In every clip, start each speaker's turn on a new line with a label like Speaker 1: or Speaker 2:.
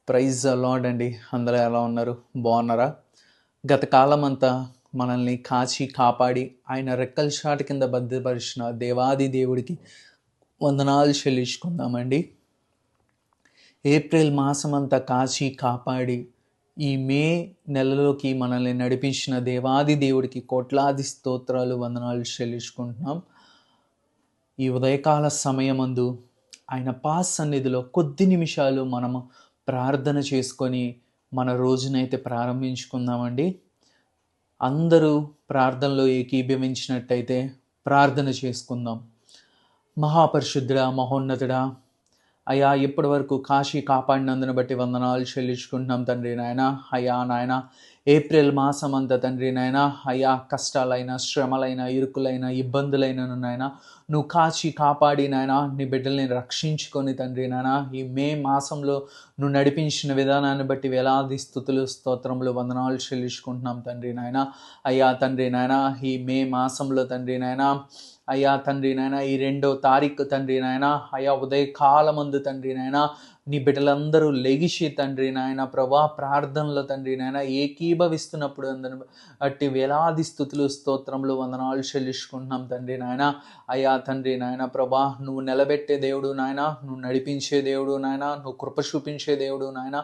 Speaker 1: Praise lord అండి. అందరూ ఎలా ఉన్నారు? బాగున్నారా? గత కాలం అంతా మనల్ని కాచి కాపాడి ఆయన రెక్కల చాటు కింద భద్రపరిచిన దేవాది దేవుడికి వందనాలు చెల్లించుకుందామండి. ఏప్రిల్ మాసం అంతా కాచి కాపాడి ఈ మే నెలలోకి మనల్ని నడిపించిన దేవాది దేవుడికి కోట్లాది స్తోత్రాలు వందనాలు చెల్లించుకుంటున్నాం. ఈ ఉదయకాల సమయమందు ఆయన పాస్ సన్నిధిలో కొద్ది నిమిషాలు మనము ప్రార్థన చేసుకొని మన రోజునైతే ప్రారంభించుకుందామండి. అందరూ ప్రార్థనలో ఏకీభవించినట్టయితే ప్రార్థన చేసుకుందాం. మహాపరిశుద్ధుడా, మహోన్నతుడా, అయ్యా ఇప్పటి వరకు కాశీ కాపాడినందును బట్టి వందనాలు చెల్లించుకుంటున్నాం తండ్రి నాయన. అయ్యా నాయన ఏప్రిల్ మాసం అంతా తండ్రి నాయన అయ్యా కష్టాలైన, శ్రమలైన, ఇరుకులైన, ఇబ్బందులైన నాయన నువ్వు కాచి కాపాడి నాయన నీ బిడ్డల్ని రక్షించుకొని తండ్రి నాయన ఈ మే మాసంలో నువ్వు నడిపించిన విధానాన్ని బట్టి వేలాది స్తుతులు స్తోత్రములు వందనాలు చెల్లించుకుంటున్నాం తండ్రి నాయన. అయ్యా తండ్రి నాయన ఈ మే మాసంలో తండ్రి నాయన అయ్యా తండ్రి నాయన ఈ 2వ తారీఖు తండ్రి నాయన అయ్యా ఉదయకాలమందు తండ్రి నాయన నీ బిడ్డలందరూ లెగిసి తండ్రి నాయన ప్రభా ప్రార్థనలో తండ్రి నాయన ఏకీభవిస్తున్నప్పుడు అందరు అట్టి వేలాది స్తుతులు స్తోత్రములు వందనాలు చెల్లించుకుంటున్నాం తండ్రి నాయన. అయ్యా తండ్రి నాయన ప్రభా నువ్వు నిలబెట్టే దేవుడు నాయన, నువ్వు నడిపించే దేవుడు నాయన, నువ్వు కృప చూపించే దేవుడు నాయన,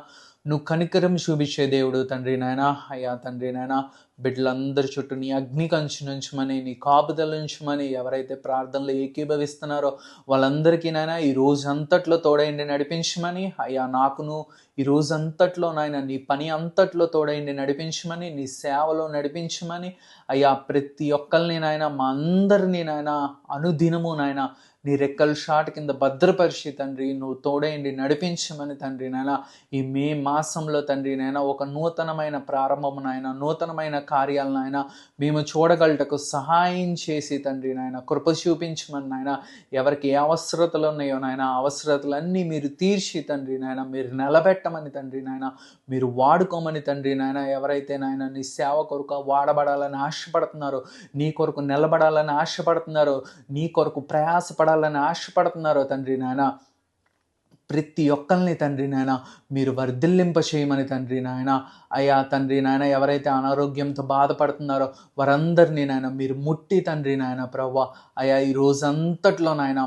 Speaker 1: నువ్వు కనికరం చూపించే దేవుడు తండ్రి నాయన. అయ్యా తండ్రి నాయన బిడ్డలందరి చుట్టూ నీ అగ్ని కంచి నుంచమని, నీ కాపుదల నుంచమని ఎవరైతే ప్రార్థనలు ఏకీభవిస్తున్నారో వాళ్ళందరికీ నాయన ఈ రోజంతట్లో తోడైండి నడిపించమని, అయ్యా నాకును ఈ రోజంతట్లో నాయన నీ పని అంతట్లో తోడైండి నడిపించమని, నీ సేవలో నడిపించమని, అయ్యా ప్రతి ఒక్కరిని నాయన మా అందరినీ నాయన అనుదినము నాయన నీ రెక్కల చాటు కింద భద్రపరిచి తండ్రి నువ్వు తోడైండి నడిపించమని తండ్రి నాయన ఈ మే మాసంలో తండ్రి నాయన ఒక నూతనమైన ప్రారంభము నాయన, నూతనమైన కార్యాలను నాయన మేము చూడగలటకు సహాయం చేసి తండ్రి నాయన కృప చూపించమని నాయన ఎవరికి ఏ అవసరతలు ఉన్నాయో నాయన అవసరతలన్నీ మీరు తీర్చి తండ్రి నాయన మీరు నిలబెట్టమని తండ్రి నాయన మీరు వాడుకోమని తండ్రి నాయన ఎవరైతే నాయన నీ సేవ కొరకు వాడబడాలని ఆశపడుతున్నారో, నీ కొరకు నిలబడాలని ఆశపడుతున్నారో, నీ కొరకు ప్రయాసపడాలని ఆశపడుతున్నారో తండ్రి నాయన ప్రతి ఒక్కరిని తండ్రి నాయన మీరు వర్ధిల్లింప చేయమని తండ్రి నాయన. అయ్యా తండ్రి నాయన ఎవరైతే అనారోగ్యంతో బాధపడుతున్నారో వారందరినీ నాయన మీరు ముట్టి తండ్రి నాయన ప్రవ్వా అయ్యా ఈ రోజంతట్లో నాయన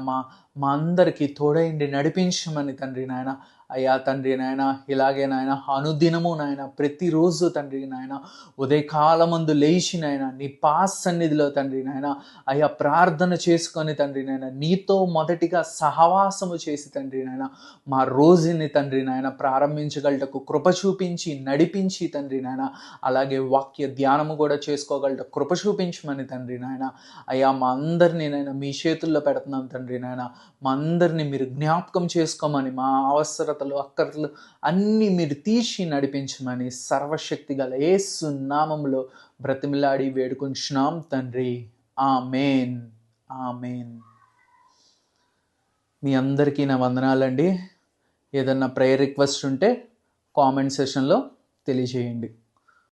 Speaker 1: మా అందరికీ తోడైండి నడిపించమని తండ్రి నాయన. అయ్యా తండ్రి నాయన ఇలాగే నాయన అనుదినము నాయన ప్రతిరోజు తండ్రి నాయన ఉదయకాలమందు లేచి నాయన నీ పాస్ సన్నిధిలో తండ్రి నాయన అయ్యా ప్రార్థన చేసుకొని తండ్రి నాయన నీతో మొదటిగా సహవాసము చేసి తండ్రి నాయన మా రోజుని తండ్రి నాయన ప్రారంభించగలటకు కృప చూపించి నడిపించి తండ్రి నాయన అలాగే వాక్య ధ్యానము కూడా చేసుకోగలట కృప చూపించమని తండ్రి నాయన. అయ్యా మా అందరినీ నాయన మీ చేతుల్లో పెడుతున్నాం తండ్రి నాయన. మా అందరినీ మీరు జ్ఞాపకం చేసుకోమని, మా అవసరతలు అక్కర్లు అన్నీ మీరు తీసి నడిపించమని సర్వశక్తి గల యేసు నామములో బ్రతిమిలాడి వేడుకుంటున్నాం తండ్రి. ఆమేన్, ఆమేన్. మీ అందరికీ నా వందనాలండి. ఏదన్నా ప్రేయర్ రిక్వెస్ట్ ఉంటే కామెంట్ సెషన్లో తెలియజేయండి.